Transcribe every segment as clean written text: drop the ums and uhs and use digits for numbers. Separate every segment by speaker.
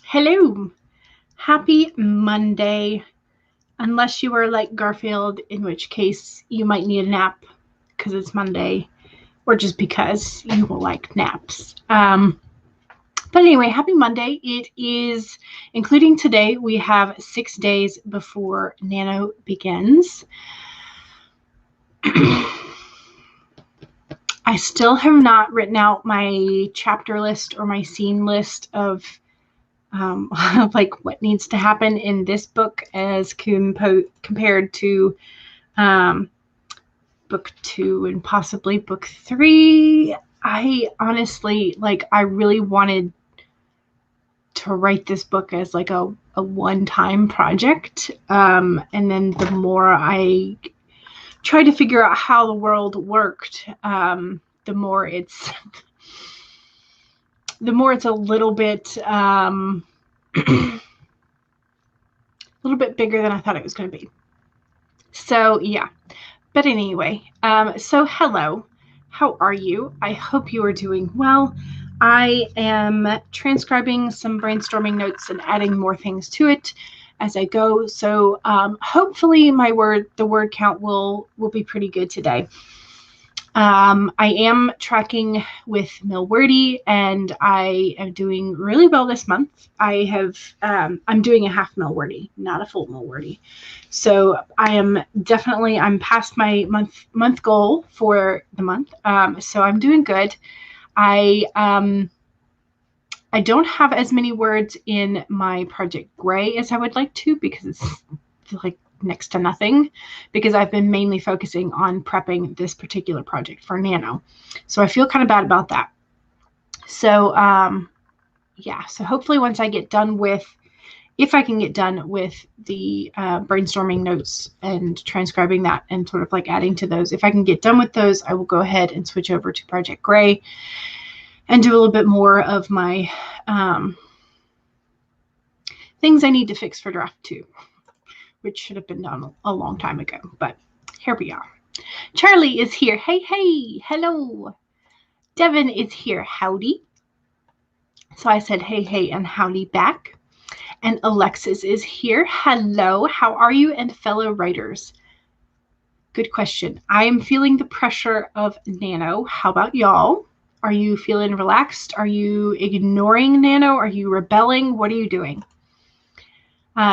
Speaker 1: Hello. Happy Monday. Unless you are like Garfield, in which case you might need a nap because it's Monday, or just because you will like naps. But anyway, happy Monday. It is, including today, we have 6 days before Nano begins. I still have not written out my chapter list or my scene list of like what needs to happen in this book as compared to book 2 and possibly book 3. I honestly, I really wanted to write this book as like a one-time project. And then the more I tried to figure out how the world worked, the more it's a little bit bigger than I thought it was going to be. So yeah, but anyway, so hello, how are you? I hope you are doing well. I am transcribing some brainstorming notes and adding more things to it as I go. So hopefully the word count will be pretty good today. I am tracking with Milwordy, and I am doing really well this month. I'm doing a half Milwordy, not a full Milwordy. So I'm past my month goal for the month. So I'm doing good. I don't have as many words in my Project Gray as I would like to, because it's like next to nothing, because I've been mainly focusing on prepping this particular project for Nano. So I feel kind of bad about that. So yeah, so hopefully once I get done with, if I can get done with the brainstorming notes and transcribing that and sort of like adding to those, if I can get done with those, I will go ahead and switch over to Project Gray and do a little bit more of my things I need to fix for draft 2. Which should have been done a long time ago, but here we are. Charlie is here. Hey, hello. Devin is here. Howdy. So I said hey, and howdy back. And Alexis is here. Hello. How are you and fellow writers? Good question. I am feeling the pressure of Nano. How about y'all? Are you feeling relaxed? Are you ignoring Nano? Are you rebelling? What are you doing?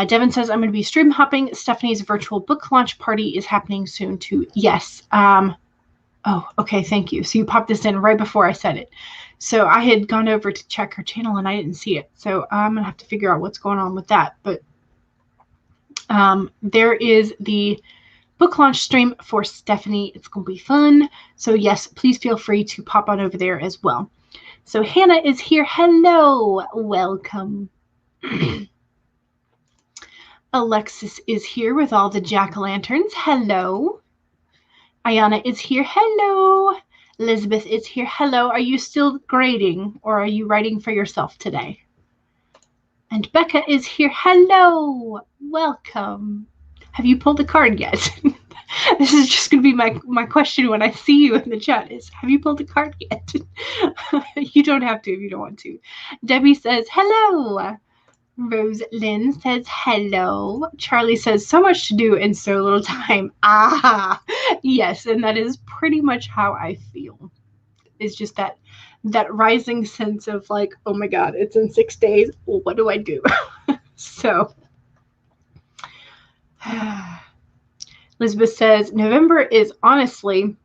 Speaker 1: Devin says, I'm going to be stream hopping. Stephanie's virtual book launch party is happening soon too. Yes. Oh, okay. Thank you. So you popped this in right before I said it. So I had gone over to check her channel and I didn't see it. So I'm going to have to figure out what's going on with that. But there is the book launch stream for Stephanie. It's going to be fun. So yes, please feel free to pop on over there as well. So Hannah is here. Hello. Welcome. Alexis is here with all the jack-o'-lanterns. Hello. Ayana is here. Hello. Elizabeth is here. Hello. Are you still grading, or are you writing for yourself today? And Becca is here. Hello. Welcome. Have you pulled the card yet? This is just going to be my question when I see you in the chat is, have you pulled the card yet? You don't have to if you don't want to. Debbie says, hello. Rose Lynn says, hello. Charlie says, so much to do in so little time. Ah, yes. And that is pretty much how I feel. It's just that rising sense of like, oh my God, it's in 6 days. Well, what do I do? So Elizabeth says, November is honestly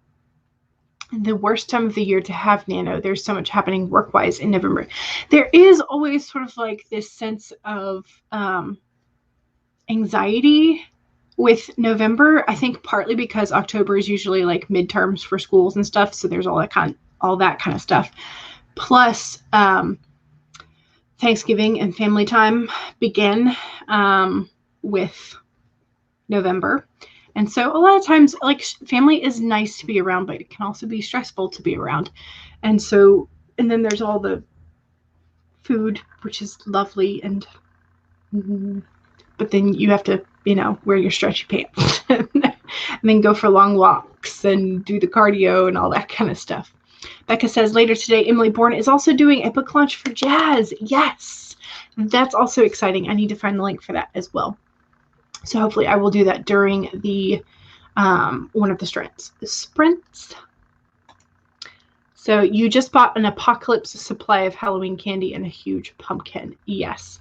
Speaker 1: the worst time of the year to have Nano. There's so much happening work-wise in November. There is always sort of like this sense of anxiety with November. I think partly because October is usually like midterms for schools and stuff, so there's all that kind of stuff. Plus, Thanksgiving and family time begin with November. And so a lot of times, like, family is nice to be around, but it can also be stressful to be around. And so, and then there's all the food, which is lovely. But then you have to, wear your stretchy pants and then go for long walks and do the cardio and all that kind of stuff. Becca says, later today, Emily Bourne is also doing a book launch for Jazz. Yes. That's also exciting. I need to find the link for that as well. So hopefully I will do that during the one of the sprints. So you just bought an apocalypse supply of Halloween candy and a huge pumpkin. Yes.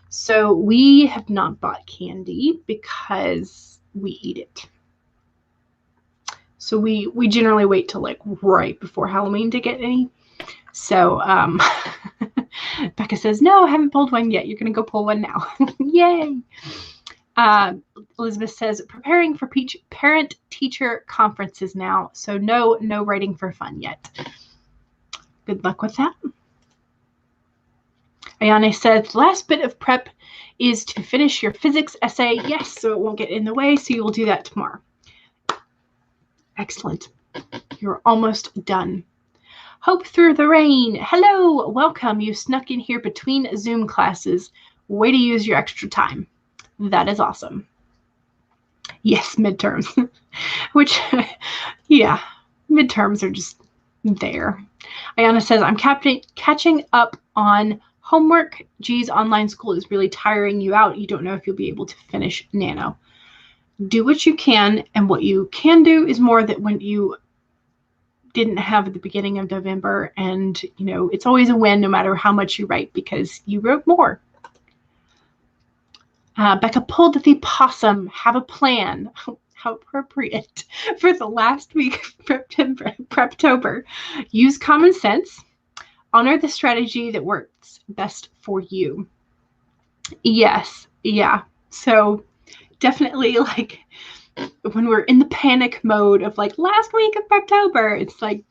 Speaker 1: So we have not bought candy because we eat it. So we generally wait till like right before Halloween to get any. So Becca says, no, I haven't pulled one yet. You're going to go pull one now. Yay. Elizabeth says, preparing for parent-teacher conferences now. So no writing for fun yet. Good luck with that. Ayane says, last bit of prep is to finish your physics essay. Yes, so it won't get in the way. So you will do that tomorrow. Excellent. You're almost done. Hope through the rain. Hello, welcome. You snuck in here between Zoom classes. Way to use your extra time. That is awesome. Yes, midterms. Which, yeah, midterms are just there. Ayana says, I'm catching up on homework. Geez, online school is really tiring you out. You don't know if you'll be able to finish Nano. Do what you can, and what you can do is more that when you didn't have at the beginning of November, and you know, it's always a win no matter how much you write because you wrote more. Becca pulled the possum. Have a plan. How appropriate for the last week of Preptober. Use common sense. Honor the strategy that works best for you. Yes, yeah. So definitely, like, when we're in the panic mode of like last week of Preptober, it's like,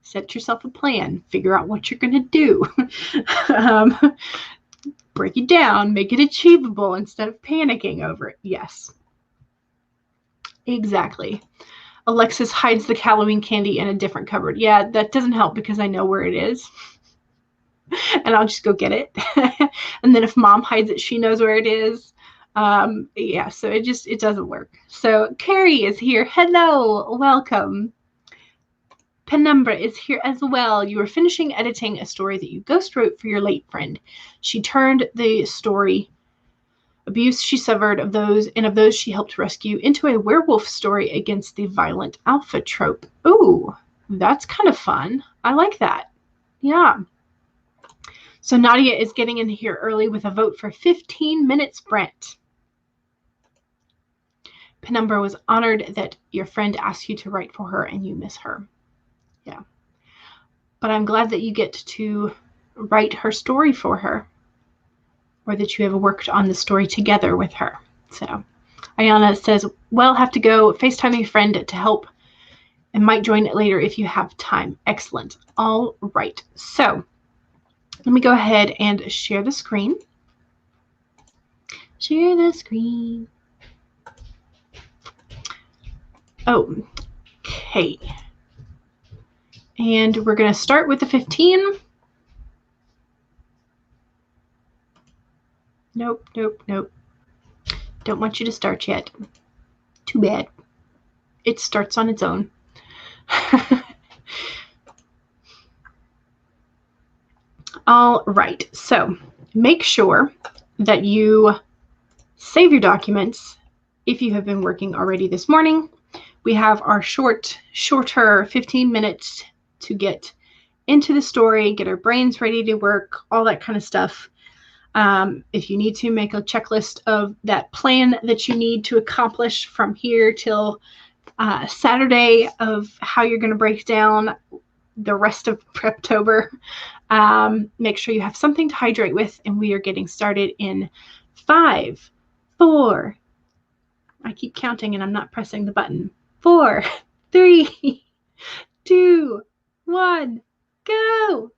Speaker 1: set yourself a plan, figure out what you're going to do. Break it down, make it achievable instead of panicking over it. Yes, exactly. Alexis hides the Halloween candy in a different cupboard. Yeah, that doesn't help because I know where it is. And I'll just go get it. And then if mom hides it, she knows where it is. Yeah, so it doesn't work. So Carrie is here. Hello, welcome. Penumbra is here as well. You are finishing editing a story that you ghost wrote for your late friend. She turned the story abuse she suffered of those she helped rescue into a werewolf story against the violent alpha trope. Ooh, that's kind of fun. I like that. Yeah. So Nadia is getting in here early with a vote for 15 minutes sprint. Penumbra was honored that your friend asked you to write for her and you miss her. Yeah. But I'm glad that you get to write her story for her, or that you have worked on the story together with her. So Ayana says, well, have to go FaceTime your friend to help and might join it later if you have time. Excellent. All right. So let me go ahead and share the screen. Share the screen. Okay. And we're going to start with the 15. Nope. Don't want you to start yet. Too bad. It starts on its own. All right. So make sure that you save your documents if you have been working already this morning. We have our shorter 15 minutes to get into the story, get our brains ready to work, all that kind of stuff. If you need to, make a checklist of that plan that you need to accomplish from here till Saturday of how you're going to break down the rest of Preptober. Make sure you have something to hydrate with, and we are getting started in 5, 4. I keep counting and I'm not pressing the button. 4, 3, 2, 1, go!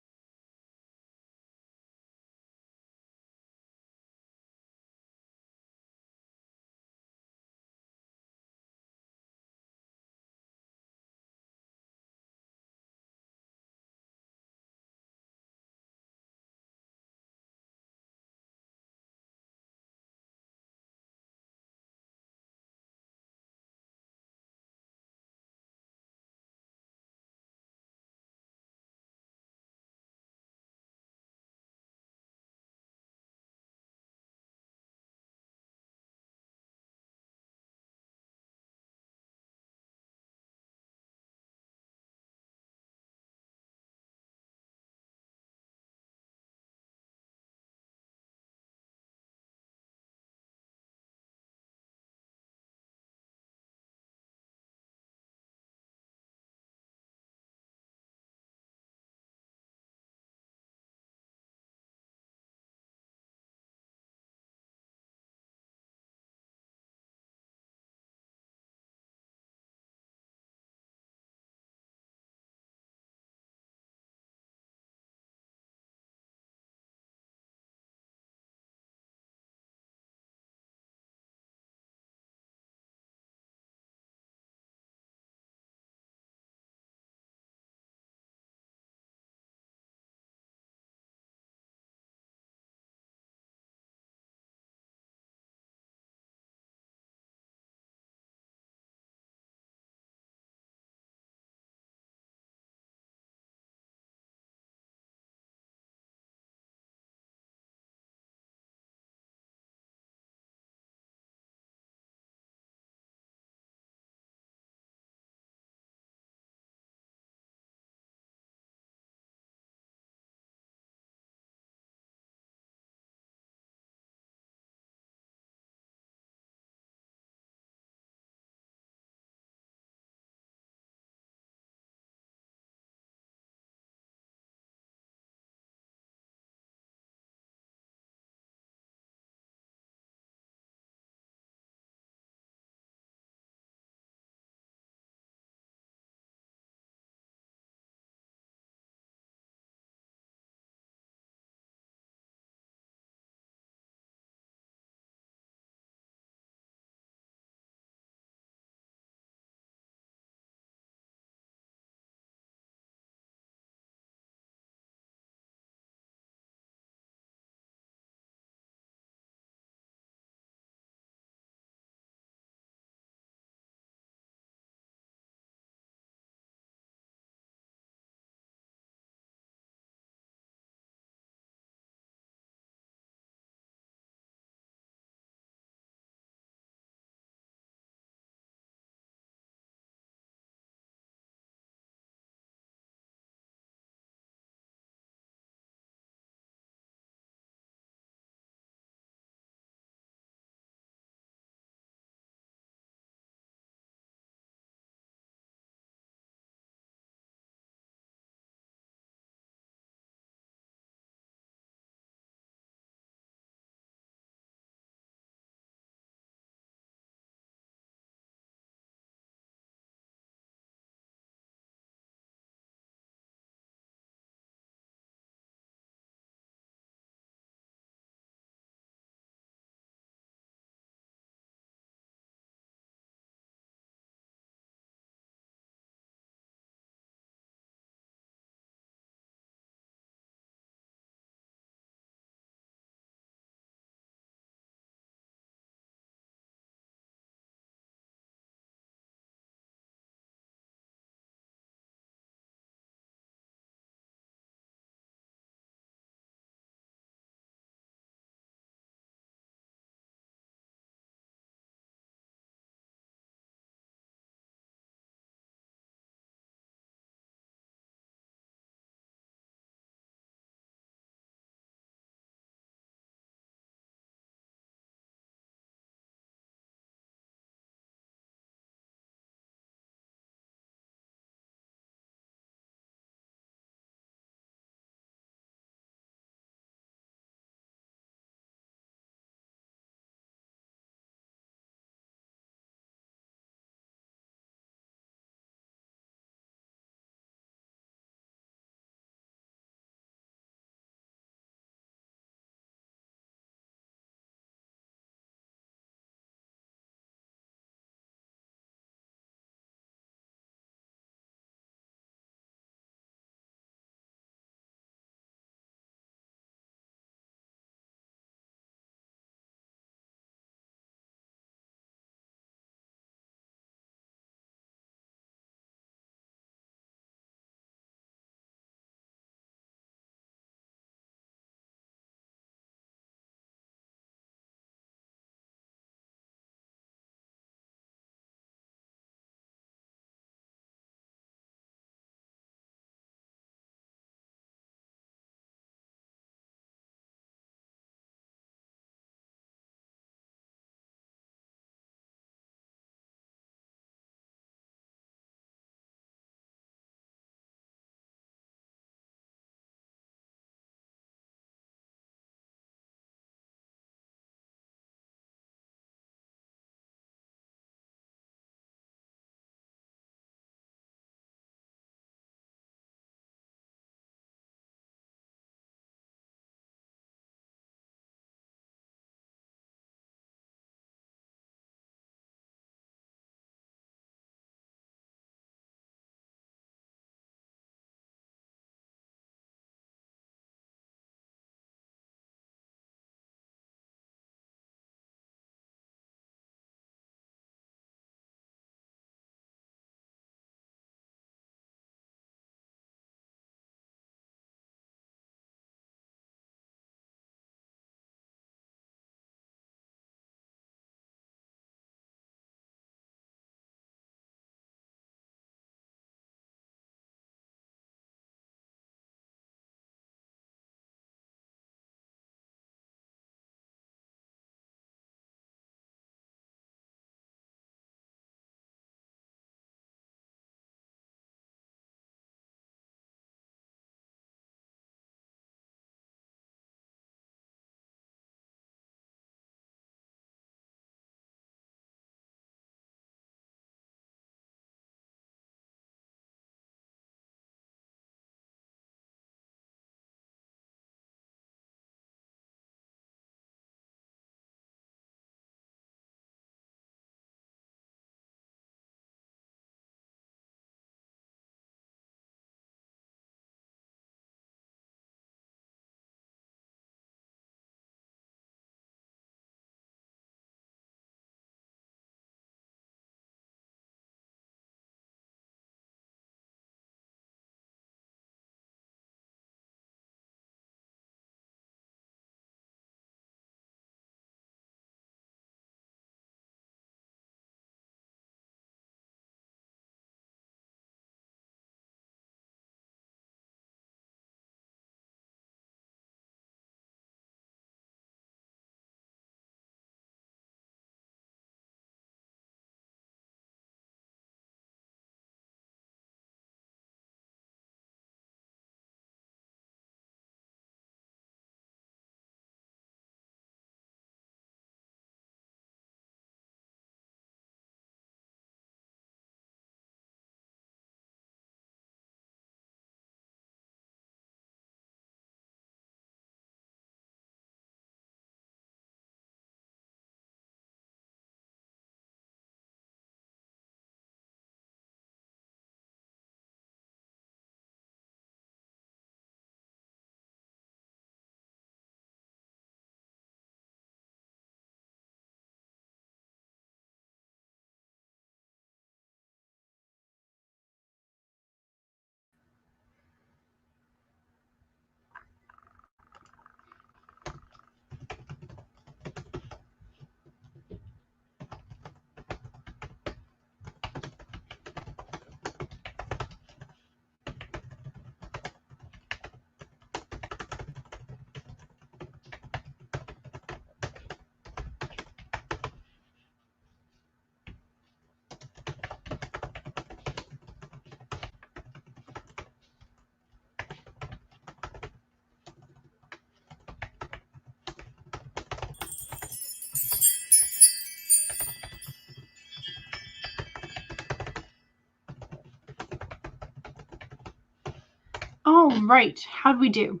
Speaker 1: right. How'd we do?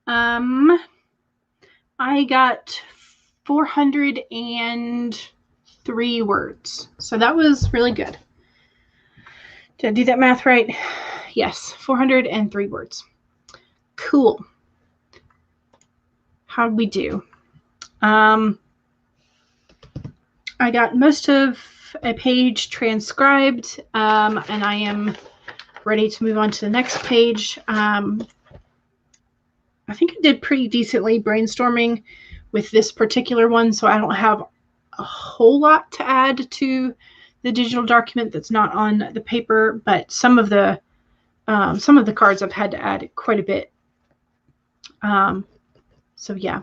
Speaker 1: I got 403 words. So that was really good. Did I do that math right? Yes, 403 words. Cool. How'd we do? I got most of a page transcribed, and I am ready to move on to the next page. I think I did pretty decently brainstorming with this particular one, so I don't have a whole lot to add to the digital document that's not on the paper, but some of the cards I've had to add quite a bit. So yeah,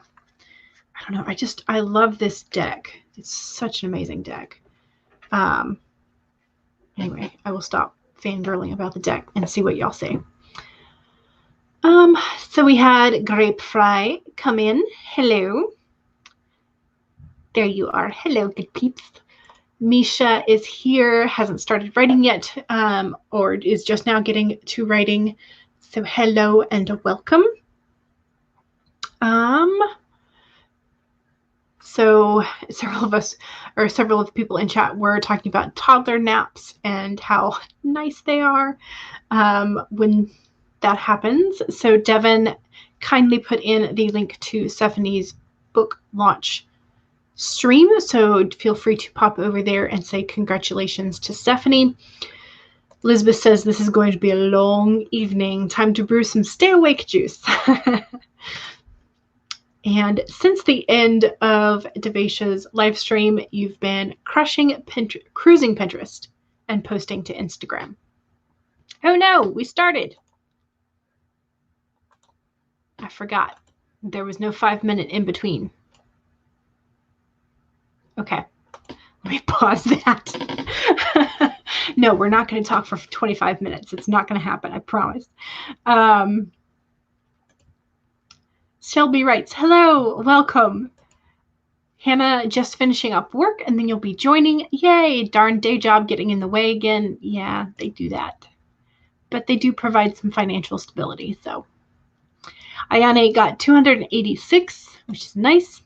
Speaker 1: I don't know. I love this deck. It's such an amazing deck. Anyway, I will stop fangirling about the deck and see what y'all say. So we had Grape Fry come in. Hello. There you are. Hello, good peeps. Misha is here, hasn't started writing yet, or is just now getting to writing. So hello and welcome. So several of the people in chat were talking about toddler naps and how nice they are when that happens. So Devin kindly put in the link to Stephanie's book launch stream, so feel free to pop over there and say congratulations to Stephanie. Elizabeth says this is going to be a long evening. Time to brew some stay awake juice. And since the end of Devesha's live stream, you've been crushing cruising Pinterest and posting to Instagram. Oh no, we started. I forgot. There was no 5-minute in between. Okay, let me pause that. No, we're not going to talk for 25 minutes. It's not going to happen, I promise. Shelby writes, hello, welcome. Hannah just finishing up work and then you'll be joining. Yay, darn day job getting in the way again. Yeah, they do that. But they do provide some financial stability, so. Ayane got 286, which is nice.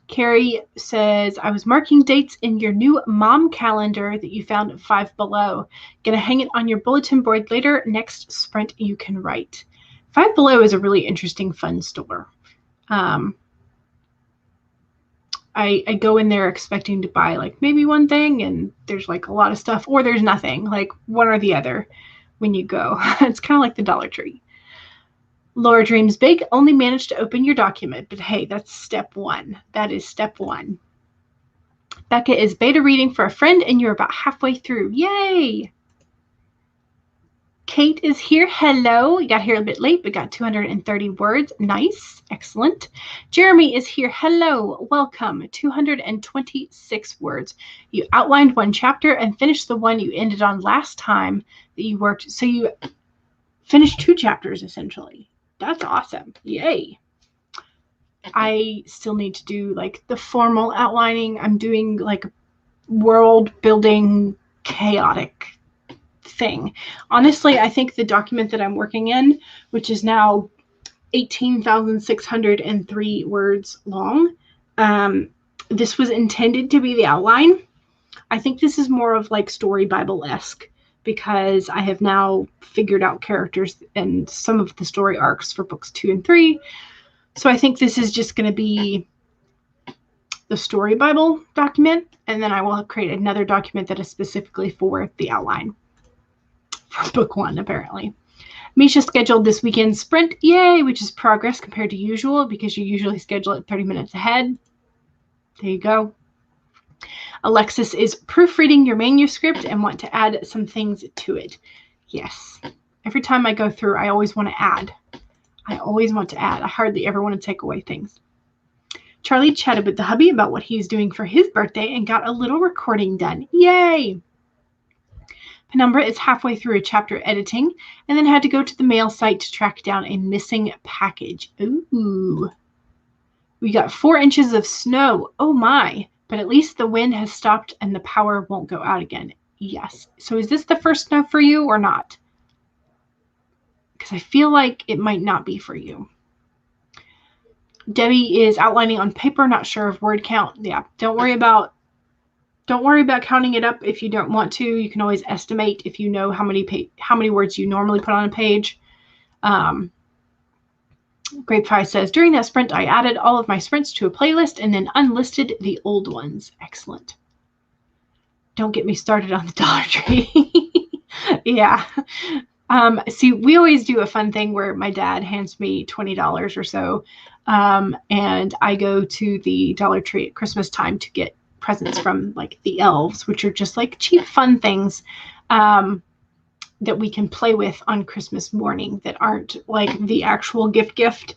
Speaker 1: Carrie says, I was marking dates in your new mom calendar that you found at 5 Below. Gonna hang it on your bulletin board later. Next sprint you can write. 5 Below is a really interesting, fun store. I go in there expecting to buy like maybe one thing and there's like a lot of stuff, or there's nothing, like one or the other when you go. It's kind of like the Dollar Tree. Laura Dreams Big, only managed to open your document, but hey, that's step 1. That is step 1. Becca is beta reading for a friend and you're about halfway through. Yay! Kate is here. Hello. You got here a bit late, but got 230 words. Nice. Excellent. Jeremy is here. Hello. Welcome. 226 words. You outlined one chapter and finished the one you ended on last time that you worked. So you finished 2 chapters, essentially. That's awesome. Yay. I still need to do like the formal outlining. I'm doing like world building chaotic thing. Honestly, I think the document that I'm working in, which is now 18,603 words long, this was intended to be the outline. I think this is more of like story Bible-esque because I have now figured out characters and some of the story arcs for books 2 and 3. So I think this is just going to be the story Bible document, and then I will create another document that is specifically for the outline for book 1, apparently. Misha scheduled this weekend sprint, yay, which is progress compared to usual because you usually schedule it 30 minutes ahead. There you go. Alexis is proofreading your manuscript and want to add some things to it. Yes. Every time I go through, I always want to add. I hardly ever want to take away things. Charlie chatted with the hubby about what he's doing for his birthday and got a little recording done. Yay! Penumbra is halfway through a chapter editing and then had to go to the mail site to track down a missing package. Ooh. We got 4 inches of snow. Oh my. But at least the wind has stopped and the power won't go out again. Yes. So is this the first snow for you or not? because I feel like it might not be for you. Debbie is outlining on paper, not sure of word count. Yeah, don't worry about counting it up if you don't want to. You can always estimate if you know how many words you normally put on a page. Grapefly says, during that sprint, I added all of my sprints to a playlist and then unlisted the old ones. Excellent. Don't get me started on the Dollar Tree. Yeah. See, we always do a fun thing where my dad hands me $20 or so, and I go to the Dollar Tree at Christmas time to get presents from like the elves, which are just like cheap, fun things that we can play with on Christmas morning that aren't like the actual gift.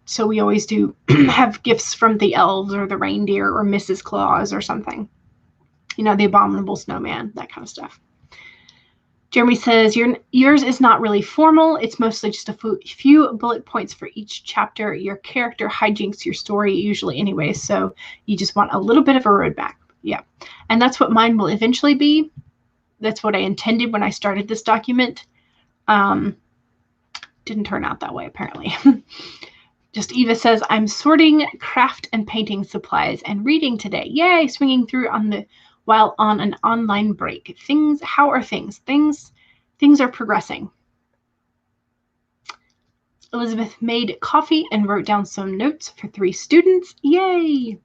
Speaker 1: So we always do have gifts from the elves or the reindeer or Mrs. Claus or something. You know, the abominable snowman, that kind of stuff. Jeremy says, yours is not really formal. It's mostly just a few bullet points for each chapter. Your character hijinks your story usually anyway, so you just want a little bit of a roadmap. Yeah, and that's what mine will eventually be. That's what I intended when I started this document. Didn't turn out that way, apparently. Just Eva says, I'm sorting craft and painting supplies and reading today. Yay, swinging through while on an online break. How are things? Things are progressing. Elizabeth made coffee and wrote down some notes for 3 students. Yay!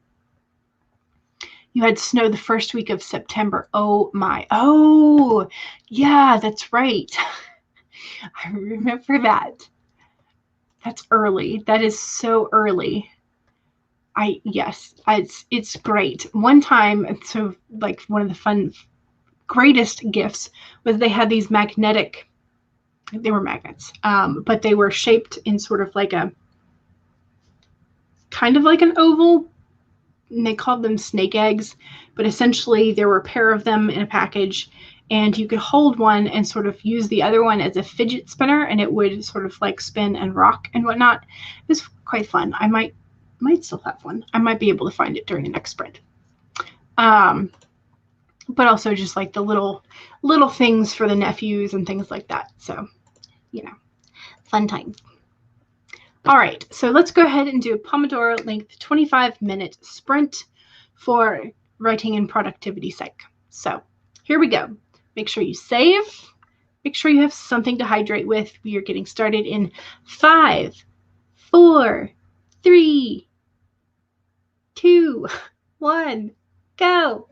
Speaker 1: You had snow the first week of September. Oh my. Oh, yeah, that's right. I remember that. That's early. That is so early. Yes, it's great. One time, so like one of the greatest gifts was they had these they were magnets, but they were shaped in sort of like kind of like an oval, and they called them snake eggs, but essentially there were a pair of them in a package, and you could hold one and sort of use the other one as a fidget spinner, and it would sort of like spin and rock and whatnot. It was quite fun. I might still have one. I might be able to find it during the next sprint. But also just like the little things for the nephews and things like that. So, you know, fun times. All right, so let's go ahead and do a Pomodoro length 25-minute sprint for writing and productivity sake. So here we go. Make sure you save. Make sure you have something to hydrate with. We are getting started in 5, 4, 3, 2, 1, go.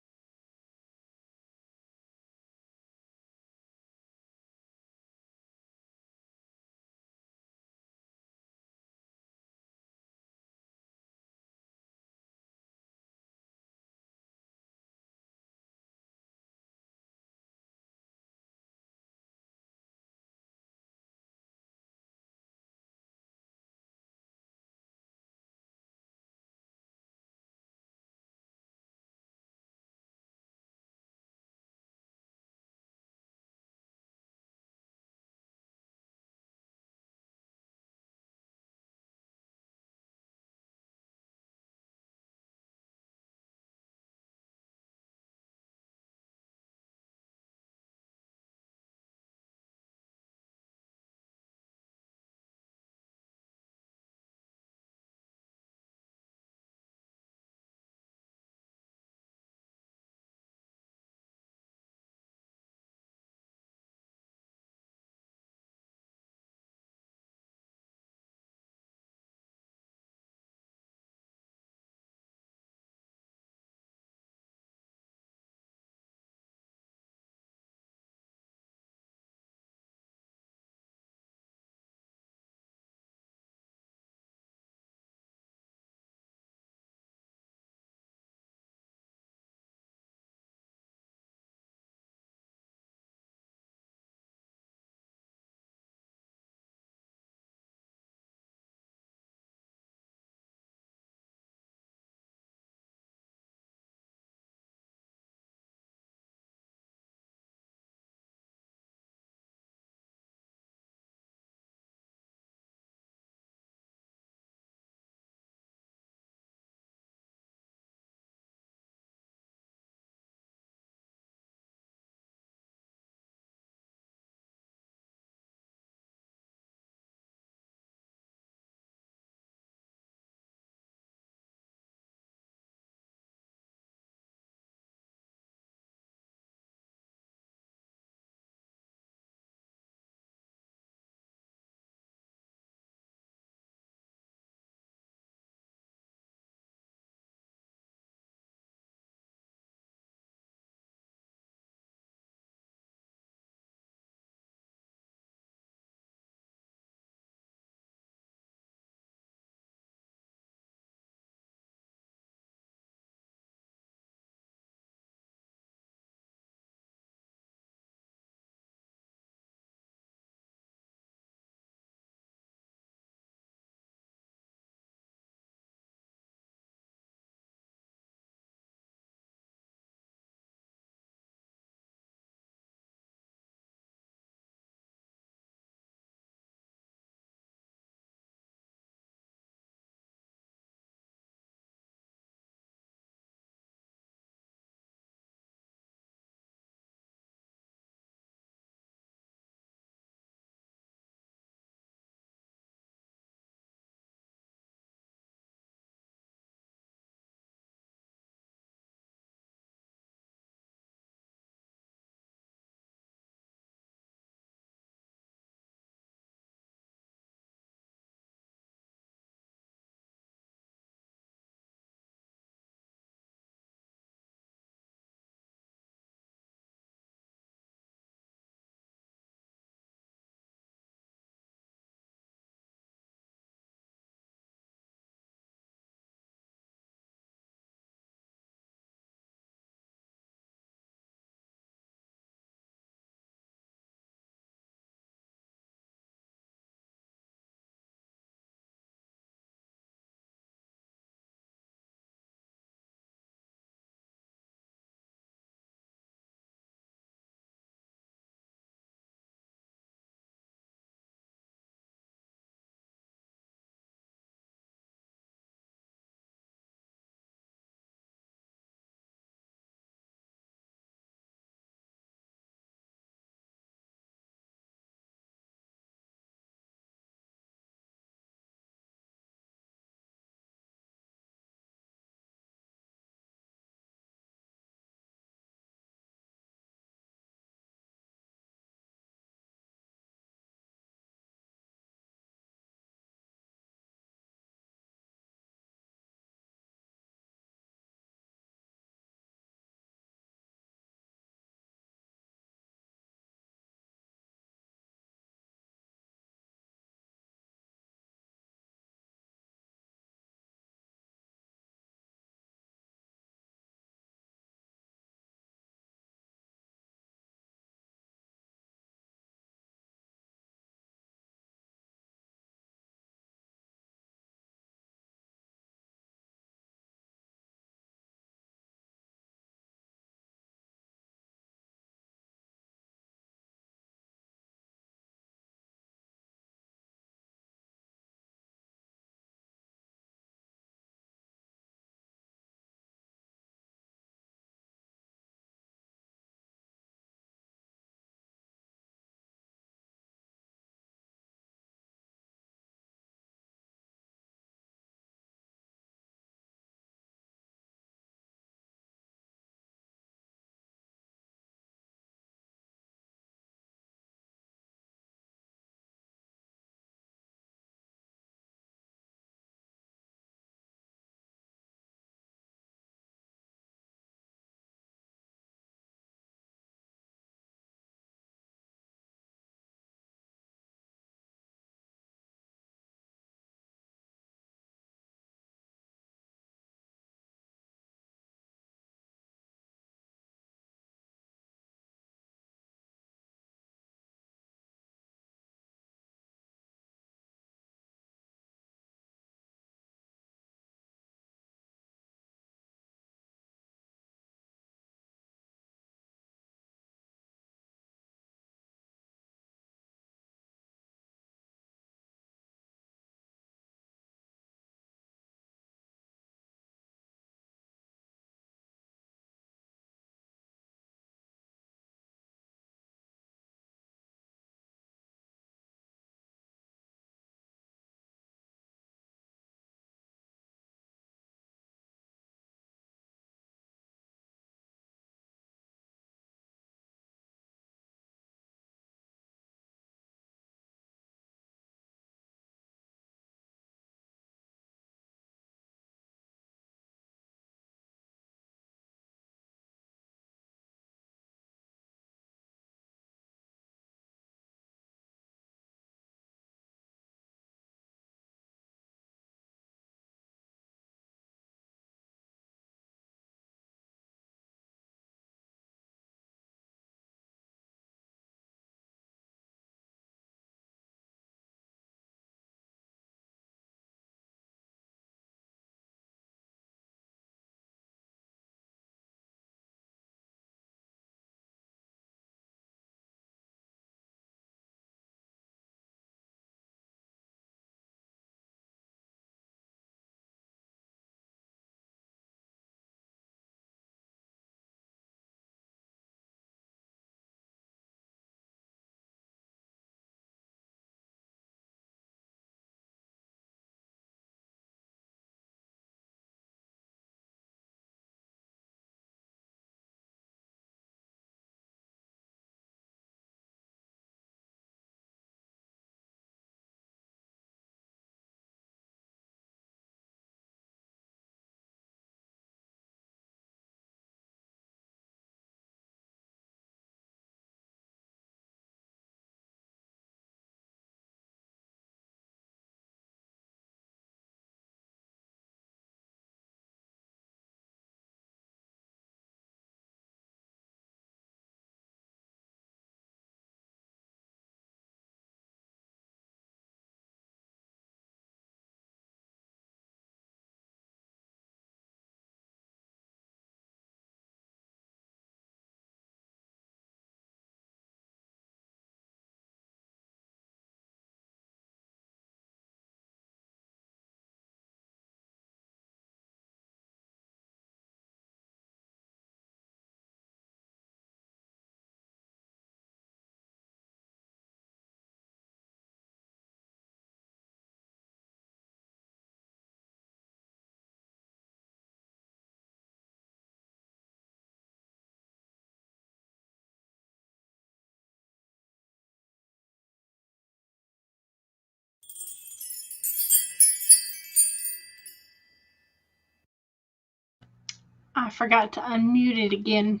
Speaker 1: I forgot to unmute it again.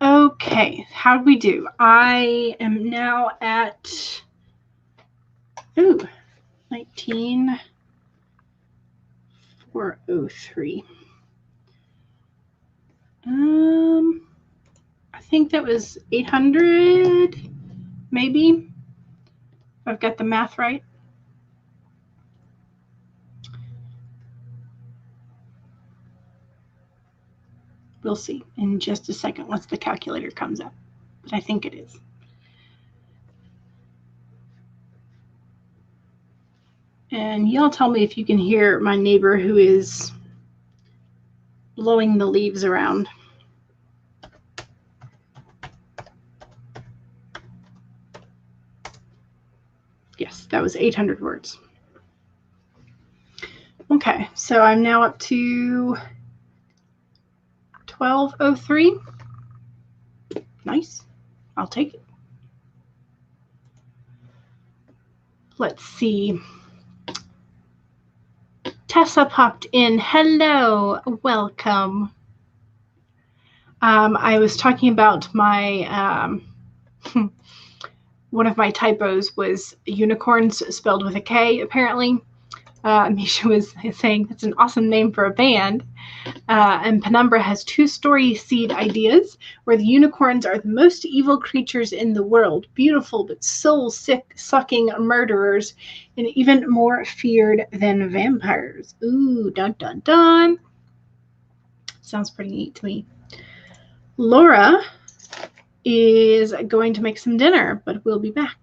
Speaker 1: Okay, how did we do? I am now at 19,403. I think that was 800, maybe. If I've got the math right. We'll see in just a second once the calculator comes up, but I think it is. And y'all tell me if you can hear my neighbor who is blowing the leaves around. Yes, that was 800 words. Okay, so I'm now up to 1203. Nice. I'll take it. Let's see. Tessa popped in. Hello. Welcome. I was talking about my, one of my typos was unicorns spelled with a K, apparently. Misha was saying that's an awesome name for a band. And Penumbra has 2 story seed ideas where the unicorns are the most evil creatures in the world, beautiful but soul-sucking murderers, and even more feared than vampires. Ooh, dun dun dun. Sounds pretty neat to me. Laura is going to make some dinner, but we'll be back.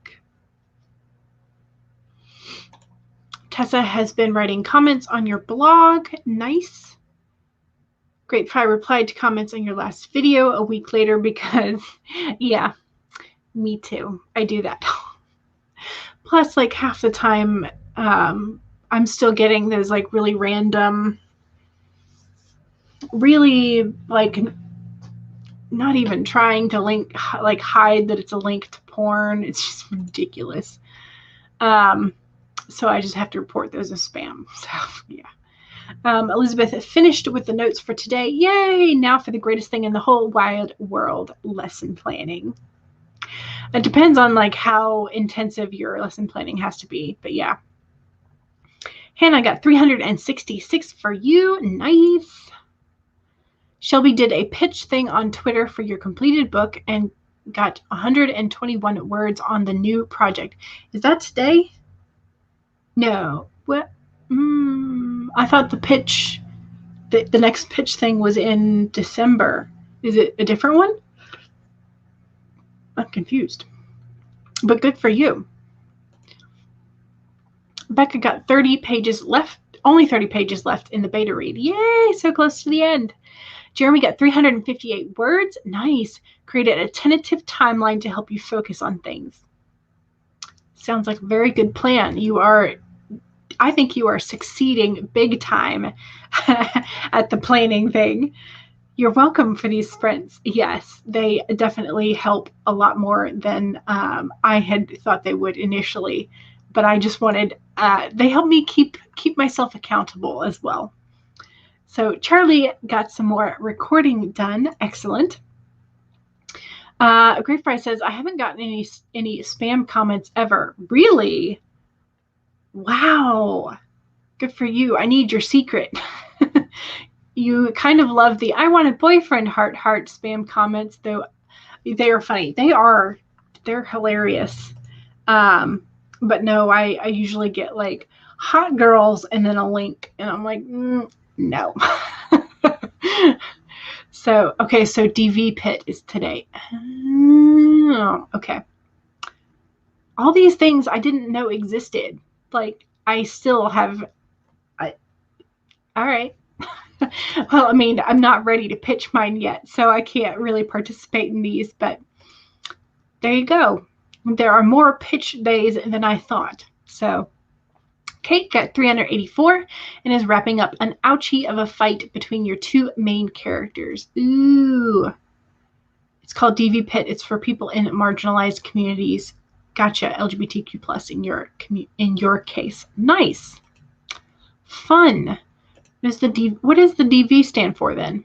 Speaker 1: Tessa has been writing comments on your blog. Nice. Great Fry replied to comments on your last video a week later because, yeah, me too. I do that. Plus, like half the time, I'm still getting those like really random, really like not even trying to link, like hide that it's a link to porn. It's just ridiculous. So I just have to report those as spam. So yeah. Elizabeth finished with the notes for today. Yay! Now for the greatest thing in the whole wide world, lesson planning. It depends on like how intensive your lesson planning has to be, but yeah. Hannah got 366 for you. Nice. Shelby did a pitch thing on Twitter for your completed book and got 121 words on the new project. Is that today? No. What? I thought the pitch, the next pitch thing was in December. Is it a different one? I'm confused. But good for you. Becca got 30 pages left, only 30 pages left in the beta read. Yay, so close to the end. Jeremy got 358 words. Nice. Created a tentative timeline to help you focus on things. Sounds like a very good plan. I think you are succeeding big time at the planning thing. You're welcome for these sprints. Yes, they definitely help a lot more than I had thought they would initially. But I just wanted, they help me keep myself accountable as well. So Charlie got some more recording done. Excellent. Great Fry says, I haven't gotten any spam comments ever. Really? Wow. Good for you. I need your secret. You kind of love the I want a boyfriend heart spam comments, though they are funny. They're hilarious. But no, I usually get like hot girls and then a link and I'm like, no. So, okay, so DV Pit is today. Okay. All these things I didn't know existed. Like, I still have, all right. Well, I mean, I'm not ready to pitch mine yet, so I can't really participate in these, but there you go. There are more pitch days than I thought. So Kate got 384 and is wrapping up an ouchie of a fight between your 2 main characters. Ooh. It's called DV Pit. It's for people in marginalized communities. Gotcha. LGBTQ+ in your case. Nice. Fun. What does the DV stand for then?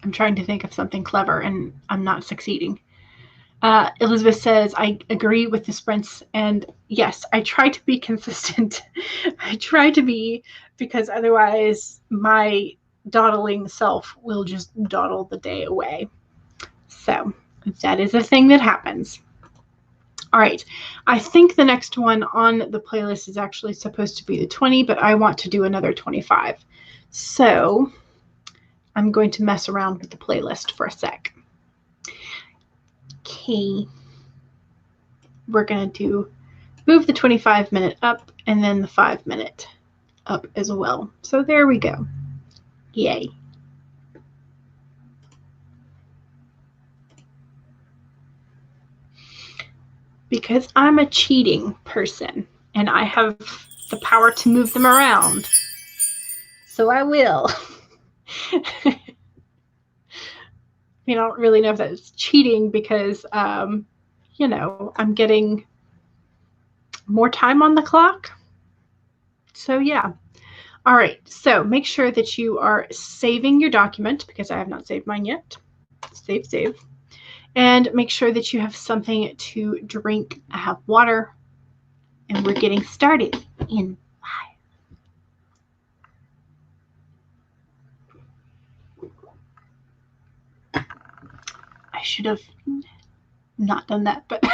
Speaker 1: I'm trying to think of something clever and I'm not succeeding. Elizabeth says, I agree with the sprints. And yes, I try to be consistent. I try to be, because otherwise my dawdling self will just dawdle the day away. So that is a thing that happens. All right, I think the next one on the playlist is actually supposed to be the 20, but I want to do another 25. So I'm going to mess around with the playlist for a sec. Okay, we're going to move the 25-minute up and then the 5-minute up as well. So there we go. Yay. Because I'm a cheating person and I have the power to move them around. So I will. I mean, I don't really know if that's cheating because, you know, I'm getting more time on the clock. So yeah. All right. So make sure that you are saving your document because I have not saved mine yet. Save, save. And make sure that you have something to drink. I have water. And we're getting started in 5. I should have not done that, but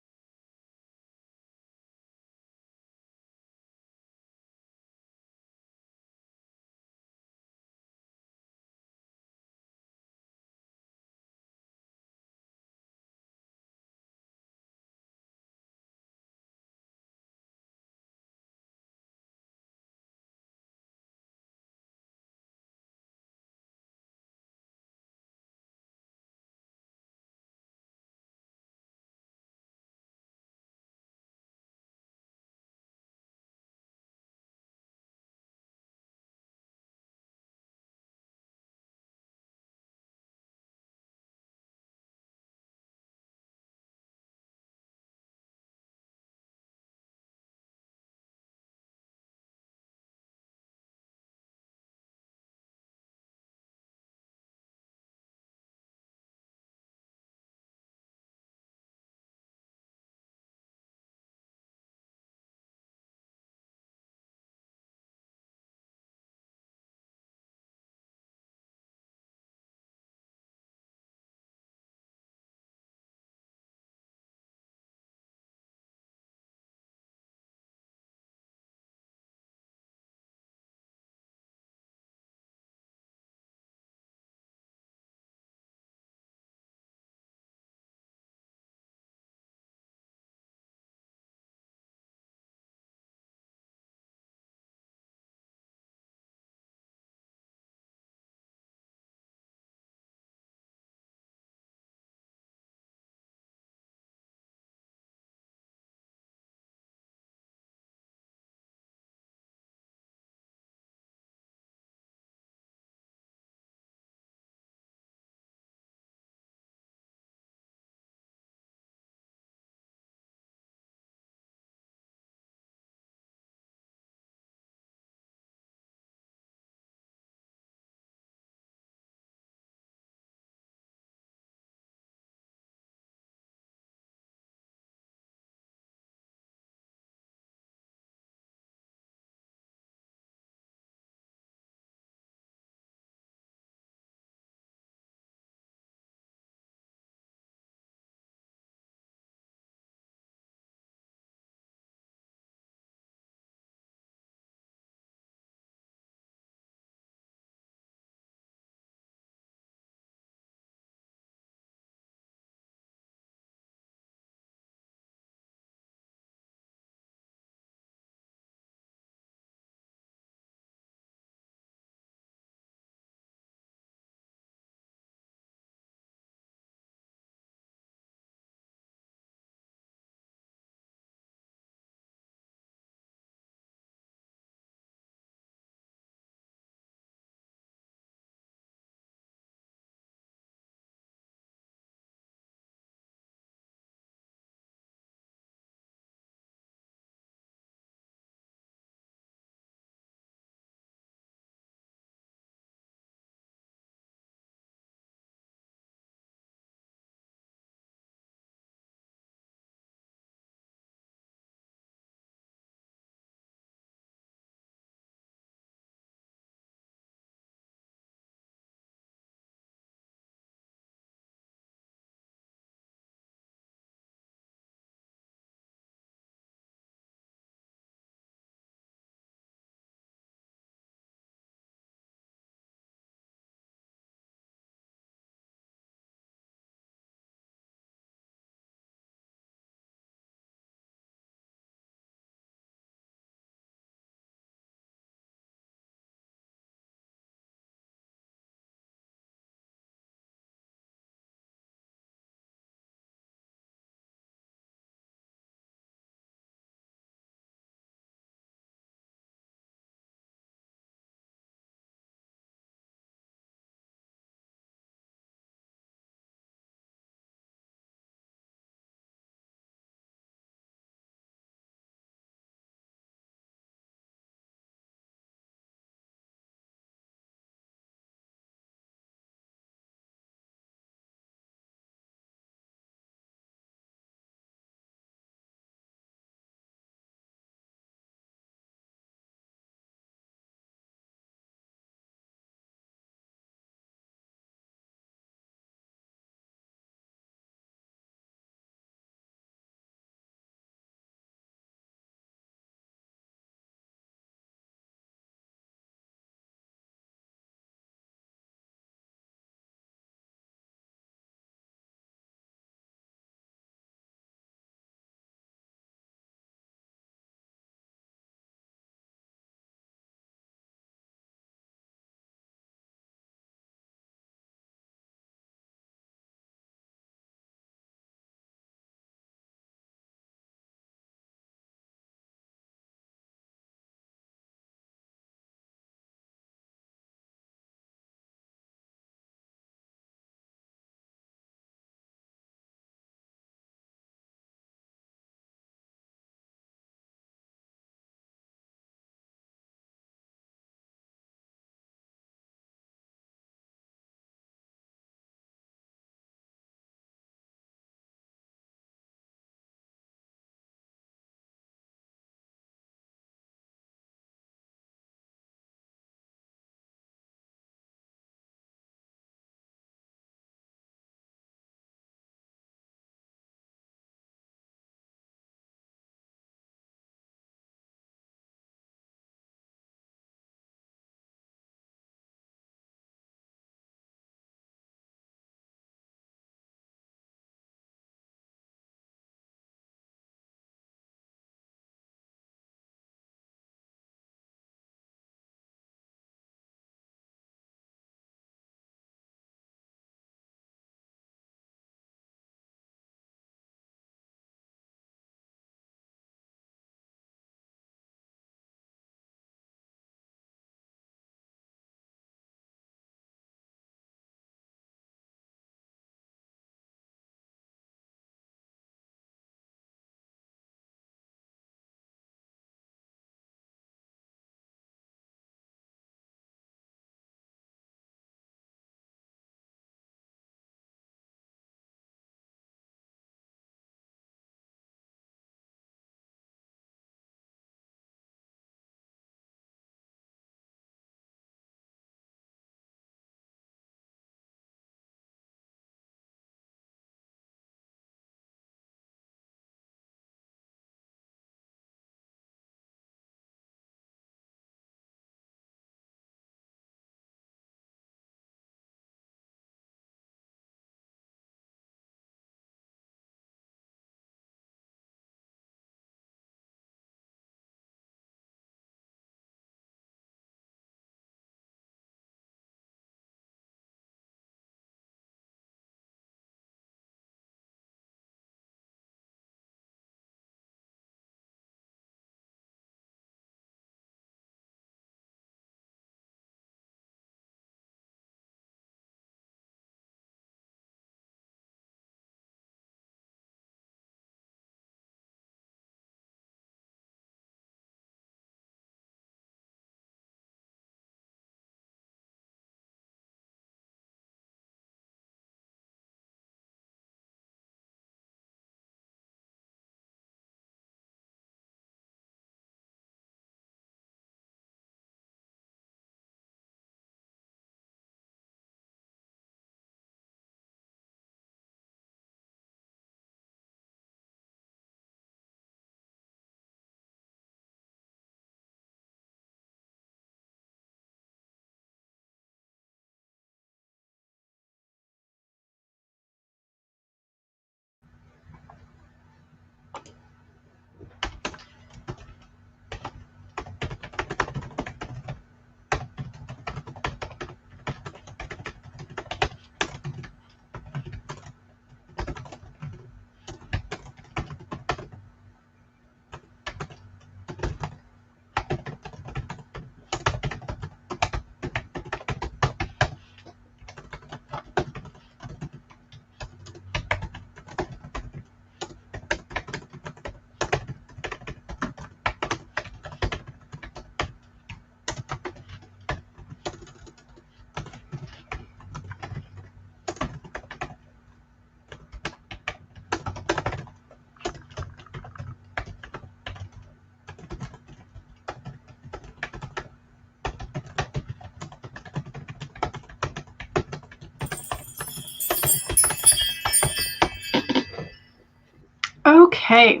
Speaker 1: Okay.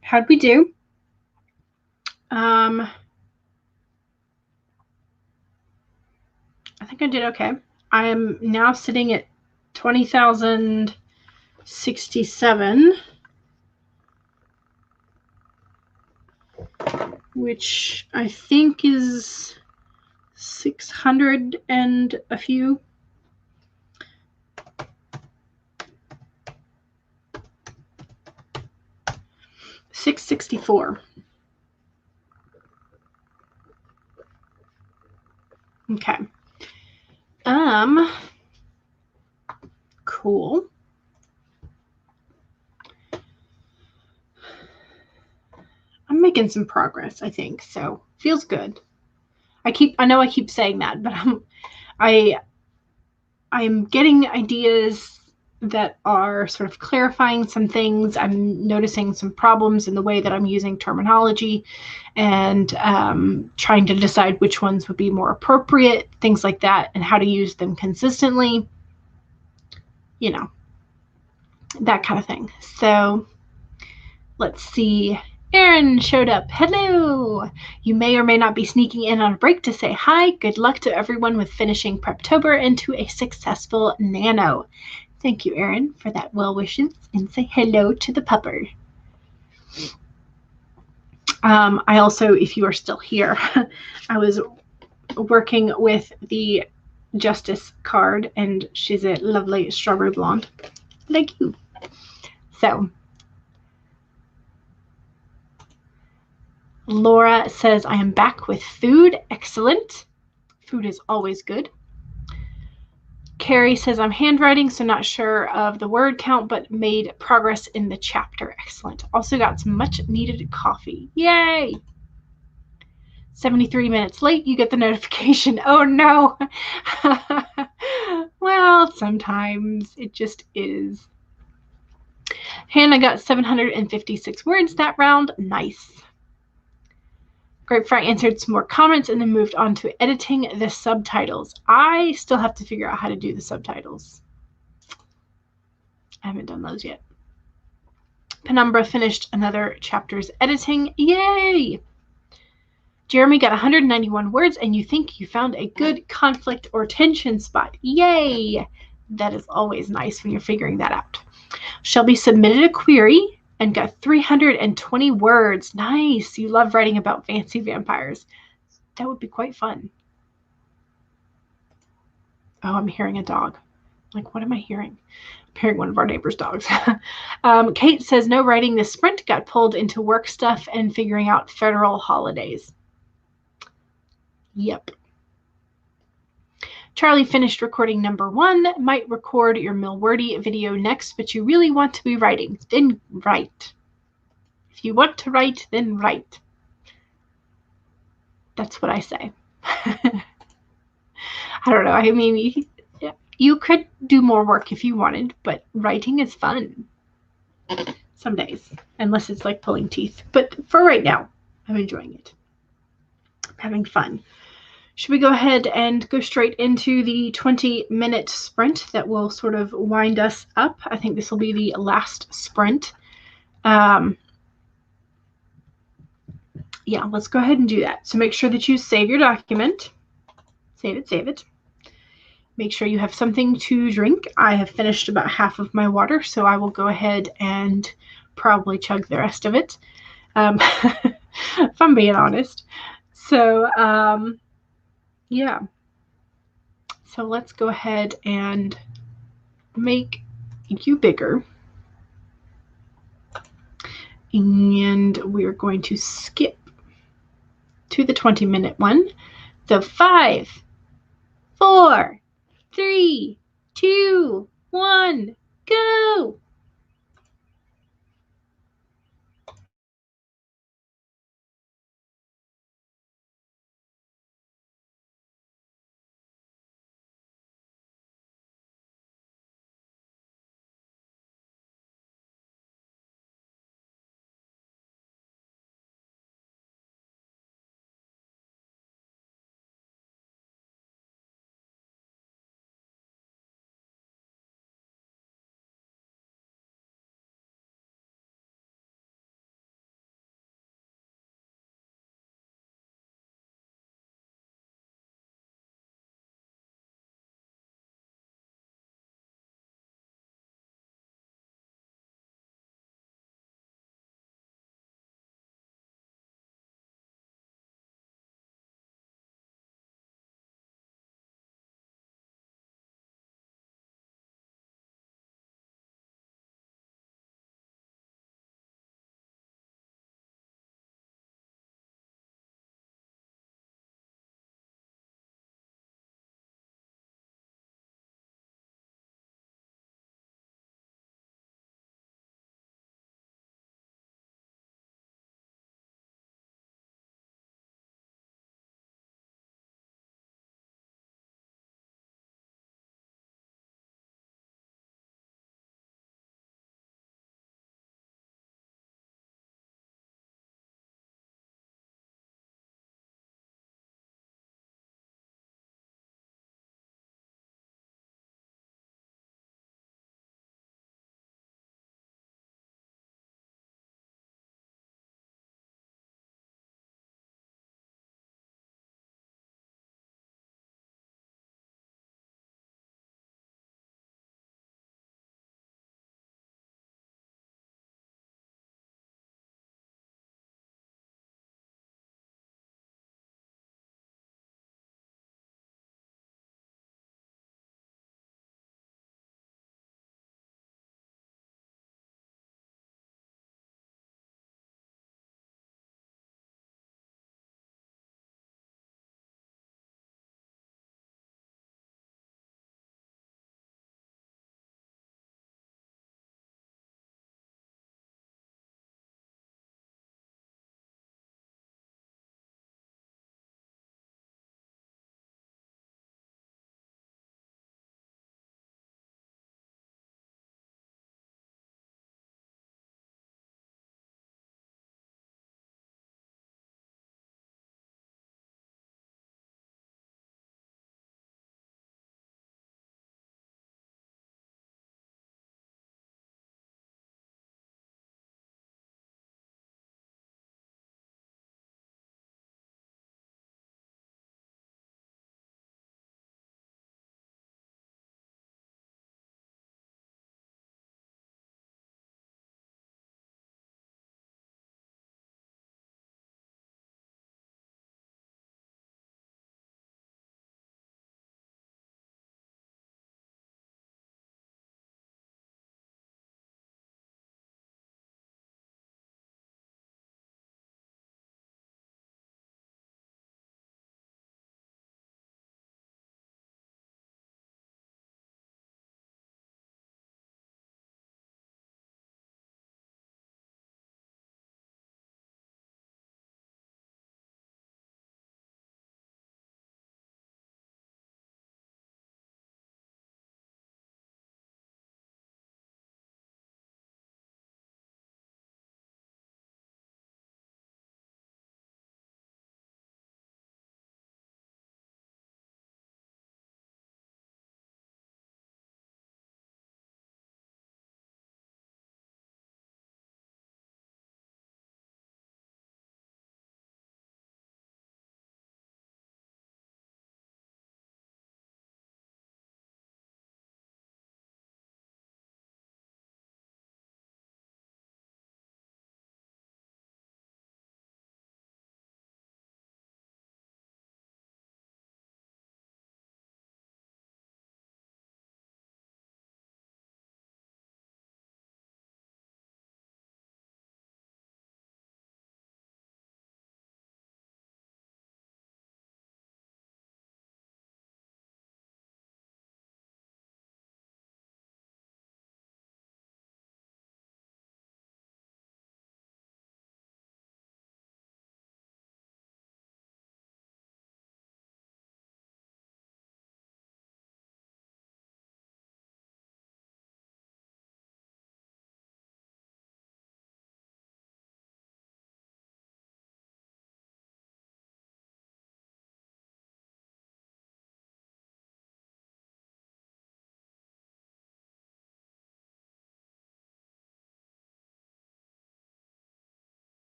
Speaker 1: How'd we do? I think I did okay. I am now sitting at 20,067, which I think is 600 and a few. $664. Okay. Cool. I'm making some progress, I think. So feels good. I know I keep saying that, but I'm getting ideas that are sort of clarifying some things. I'm noticing some problems in the way that I'm using terminology and trying to decide which ones would be more appropriate, things like that, and how to use them consistently. You know, that kind of thing. So let's see. Erin showed up. Hello! You may or may not be sneaking in on a break to say hi. Good luck to everyone with finishing Preptober and to a successful Nano. Thank you, Erin, for that well wishes, and say hello to the pupper. I also, if you are still here, I was working with the Justice card, and she's a lovely strawberry blonde, like you. So Laura says, I am back with food. Excellent. Food is always good. Carrie says, I'm handwriting, so not sure of the word count, but made progress in the chapter. Excellent. Also got some much needed coffee. Yay! 73 minutes late, you get the notification. Oh no. Well, sometimes it just is. Hannah got 756 words that round. Nice. Grapefruit answered some more comments and then moved on to editing the subtitles. I still have to figure out how to do the subtitles. I haven't done those yet. Penumbra finished another chapter's editing. Yay! Jeremy got 191 words, and you think you found a good conflict or tension spot. Yay! That is always nice when you're figuring that out. Shelby submitted a query and got 320 words. Nice. You love writing about fancy vampires. That would be quite fun. Oh, I'm hearing a dog. Like, what am I hearing? I'm hearing one of our neighbor's dogs. Kate says, no writing this sprint, got pulled into work stuff and figuring out federal holidays. Yep. Charlie finished recording number 1. Might record your Milwordy video next, but you really want to be writing. Then write. If you want to write, then write. That's what I say. I don't know. I mean, you could do more work if you wanted, but writing is fun. Some days, unless it's like pulling teeth. But for right now, I'm enjoying it. I'm having fun. Should we go ahead and go straight into the 20-minute sprint that will sort of wind us up? I think this will be the last sprint. Yeah, let's go ahead and do that. So make sure that you save your document. Save it. Make sure you have something to drink. I have finished about half of my water, so I will go ahead and probably chug the rest of it, if I'm being honest. So, yeah. So let's go ahead and make you bigger. And we're going to skip to the 20-minute one. So 5, 4, 3, 2, 1, go!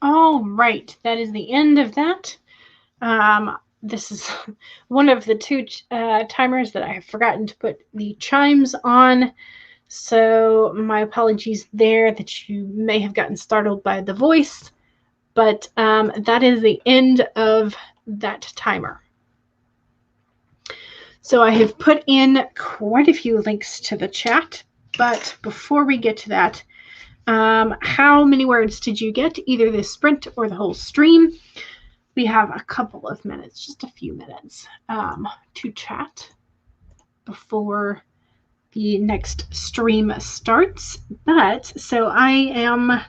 Speaker 1: All right, that is the end of that. This is one of the two timers that I have forgotten to put the chimes on. So my apologies there that you may have gotten startled by the voice, but that is the end of that timer. So I have put in quite a few links to the chat, but before we get to that, how many words did you get, either the sprint or the whole stream? We have a couple of minutes, just a few minutes, to chat before the next stream starts. But so I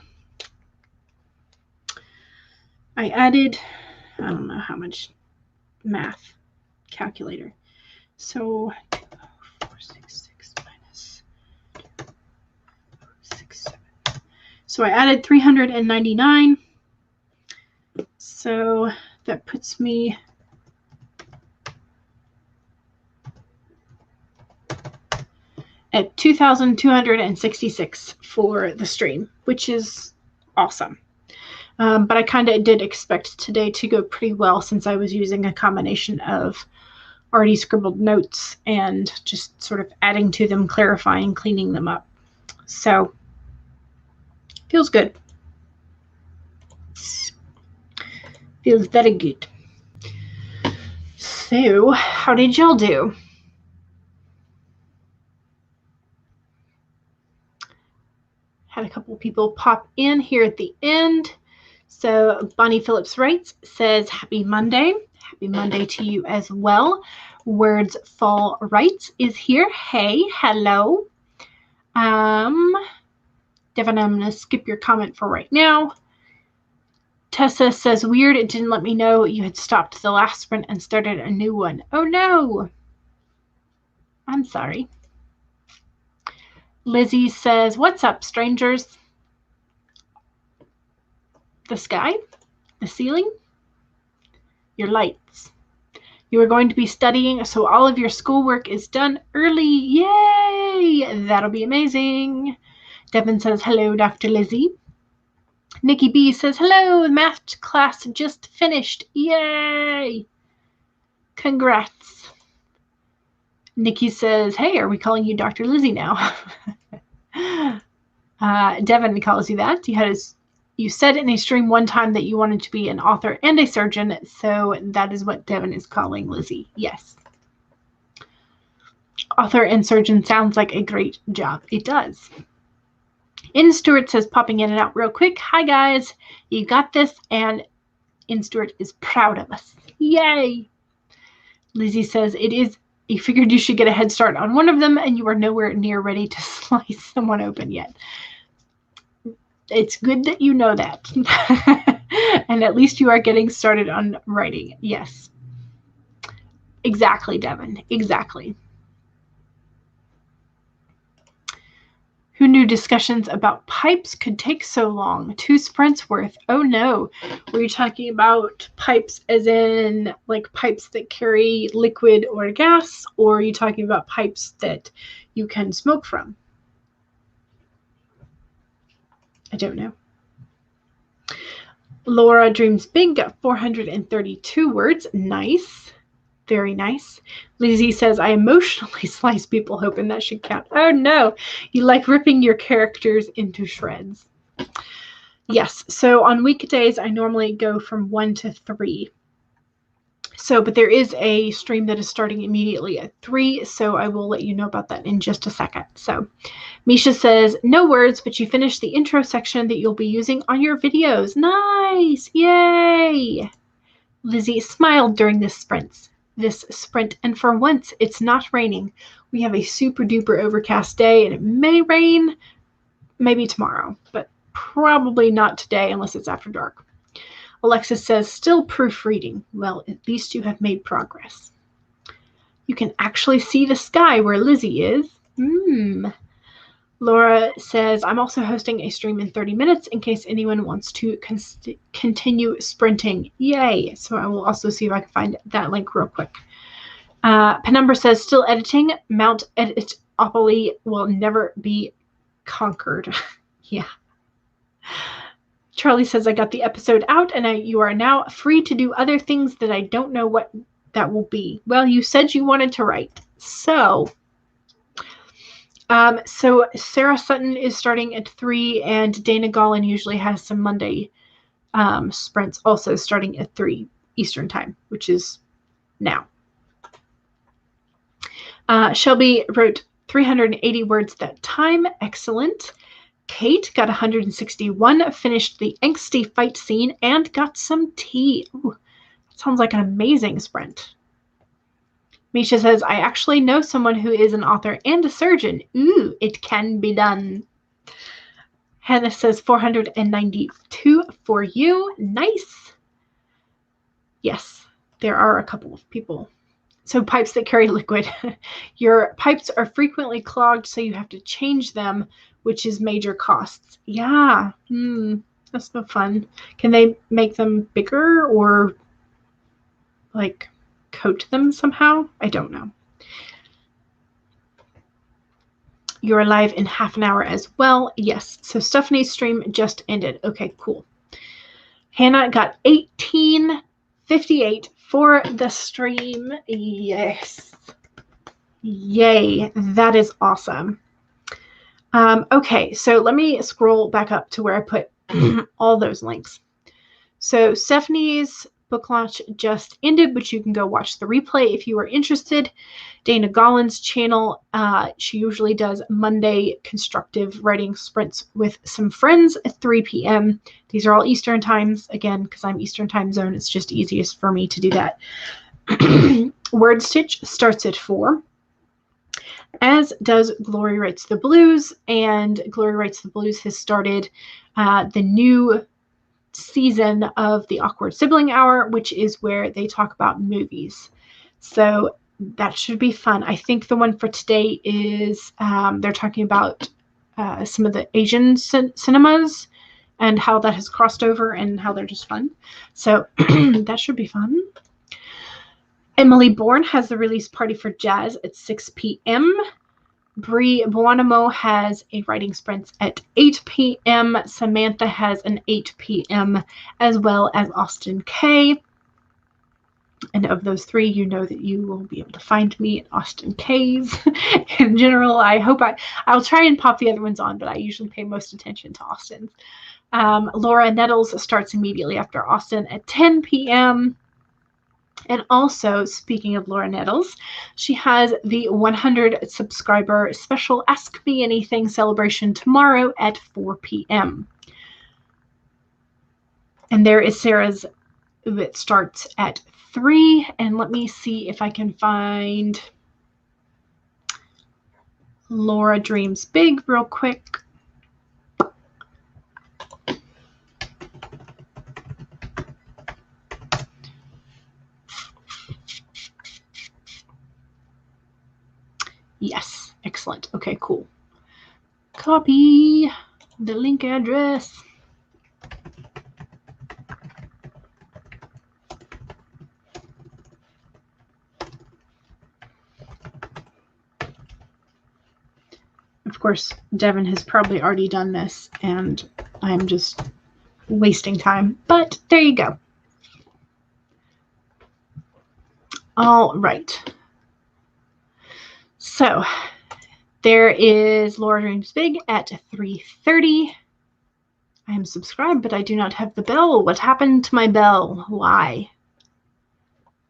Speaker 1: added, I don't know how much math calculator. So 466 minus 267. So I added 399. So that puts me at 2,266 for the stream, which is awesome. But I kind of did expect today to go pretty well since I was using a combination of already scribbled notes and just sort of adding to them, clarifying, cleaning them up. So feels good. Feels very good. So how did y'all do? Had a couple people pop in here at the end. So Bonnie Phillips writes, says, happy Monday. Happy Monday to you as well. Words Fall writes is here. Hey, hello. Devin, I'm going to skip your comment for right now. Tessa says, weird, it didn't let me know you had stopped the last sprint and started a new one. Oh no. I'm sorry. Lizzie says, what's up, strangers? The sky? The ceiling? Your lights. You are going to be studying, so all of your schoolwork is done early. Yay! That'll be amazing. Devin says, hello, Dr. Lizzie. Nikki B says, hello, math class just finished. Yay! Congrats. Nikki says, hey, are we calling you Dr. Lizzie now? Devin calls you that. You said in a stream one time that you wanted to be an author and a surgeon, so that is what Devin is calling Lizzie. Yes. Author and surgeon sounds like a great job. It does. In Stewart says, popping in and out real quick. Hi, guys. You got this, and In Stewart is proud of us. Yay. Lizzie says, it is. You figured you should get a head start on one of them, and you are nowhere near ready to slice someone open yet. It's good that you know that. And at least you are getting started on writing. Yes. Exactly, Devin. Exactly. Who knew discussions about pipes could take so long? 2 sprints worth. Oh no. Were you talking about pipes as in like pipes that carry liquid or gas? Or are you talking about pipes that you can smoke from? I don't know. Laura Dreams Big got 432 words. Nice. Very nice. Lizzie says, I emotionally slice people open. That should count. Oh no. You like ripping your characters into shreds. Yes. So on weekdays, I normally go from 1 to 3. So, but there is a stream that is starting immediately at 3. So I will let you know about that in just a second. So Misha says, no words, but you finished the intro section that you'll be using on your videos. Nice. Yay. Lizzie smiled during this sprint, and for once, it's not raining. We have a super duper overcast day, and it may rain maybe tomorrow, but probably not today unless it's after dark. Alexis says, still proofreading. Well, at least you have made progress. You can actually see the sky where Lizzie is. Laura says, I'm also hosting a stream in 30 minutes in case anyone wants to continue sprinting. Yay. So I will also see if I can find that link real quick. Penumbra says, still editing. Mount Editopoly will never be conquered. Yeah. Charlie says, I got the episode out and you are now free to do other things that I don't know what that will be. Well, you said you wanted to write. So Sarah Sutton is starting at 3, and Dana Gollin usually has some Monday sprints also starting at 3 Eastern time, which is now. Shelby wrote 380 words that time. Excellent. Kate got 161, finished the angsty fight scene, and got some tea. Ooh, sounds like an amazing sprint. Misha says, I actually know someone who is an author and a surgeon. Ooh, it can be done. Hannah says 492 for you. Nice. Yes, there are a couple of people. So pipes that carry liquid. Your pipes are frequently clogged, so you have to change them, which is major costs. Yeah, that's no fun. Can they make them bigger or like coat them somehow? I don't know. You're live in half an hour as well. Yes. So Stephanie's stream just ended. Okay, cool. Hannah got 1858 for the stream. Yes. Yay. That is awesome. Okay, so let me scroll back up to where I put all those links. So Stephanie's book launch just ended, but you can go watch the replay if you are interested. Dana Gollin's channel, she usually does Monday constructive writing sprints with some friends at 3 p.m. These are all Eastern times. Again, because I'm Eastern time zone, it's just easiest for me to do that. Word Stitch starts at 4. As does Glory Writes the Blues, and Glory Writes the Blues has started the new season of the Awkward Sibling Hour, which is where they talk about movies. So that should be fun. I think the one for today is they're talking about some of the Asian cinemas and how that has crossed over and how they're just fun. So that should be fun. Emily Bourne has the release party for Jazz at 6 p.m. Brie Buonamo has a writing sprint at 8 p.m. Samantha has an 8 p.m. as well as Austin K. And of those 3, you know that you will be able to find me at Austin K's. In general, I hope I'll try and pop the other ones on, but I usually pay most attention to Austin's. Laura Nettles starts immediately after Austin at 10 p.m. And also, speaking of Laura Nettles, she has the 100 subscriber special Ask Me Anything celebration tomorrow at 4 p.m. And there is Sarah's that starts at 3. And let me see if I can find Laura Dreams Big real quick. Yes, excellent. Okay, cool. Copy the link address. Of course, Devin has probably already done this, and I'm just wasting time. But there you go. All right. So there is Laura Dreams Big at 3:30. I am subscribed, but I do not have the bell. What happened to my bell? Why?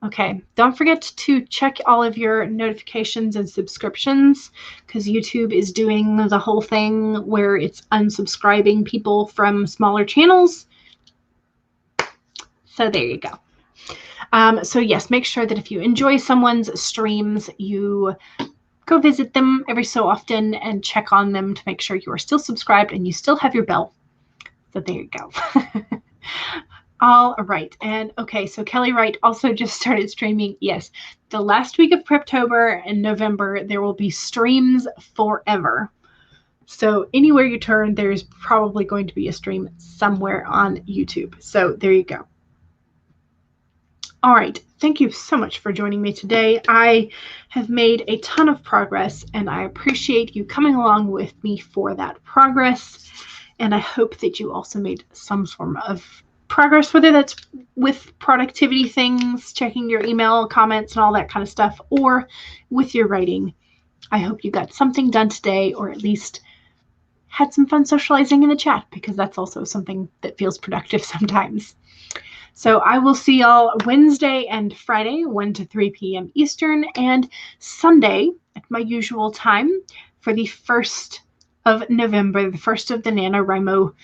Speaker 1: Okay, don't forget to check all of your notifications and subscriptions, because YouTube is doing the whole thing where it's unsubscribing people from smaller channels. So there you go. So yes, make sure that if you enjoy someone's streams, you go visit them every so often and check on them to make sure you are still subscribed and you still have your bell. So there you go. All right. And okay, so Kelly Wright also just started streaming. Yes, the last week of Preptober in November, there will be streams forever. So anywhere you turn, there's probably going to be a stream somewhere on YouTube. So there you go. All right. Thank you so much for joining me today. I have made a ton of progress, and I appreciate you coming along with me for that progress. And I hope that you also made some form of progress, whether that's with productivity things, checking your email comments and all that kind of stuff, or with your writing. I hope you got something done today, or at least had some fun socializing in the chat, because that's also something that feels productive sometimes. So I will see y'all Wednesday and Friday, 1 to 3 p.m. Eastern, and Sunday at my usual time for the 1st of November, the first of the NaNoWriMo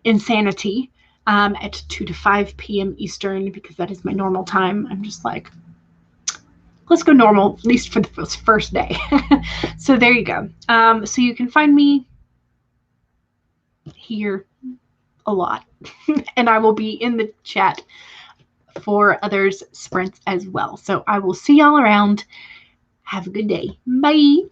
Speaker 1: Insanity, at 2 to 5 p.m. Eastern, because that is my normal time. I'm just like, let's go normal, at least for the first day. So there you go. So you can find me here a lot, and I will be in the chat for others' sprints as well. So I will see y'all around. Have a good day. Bye.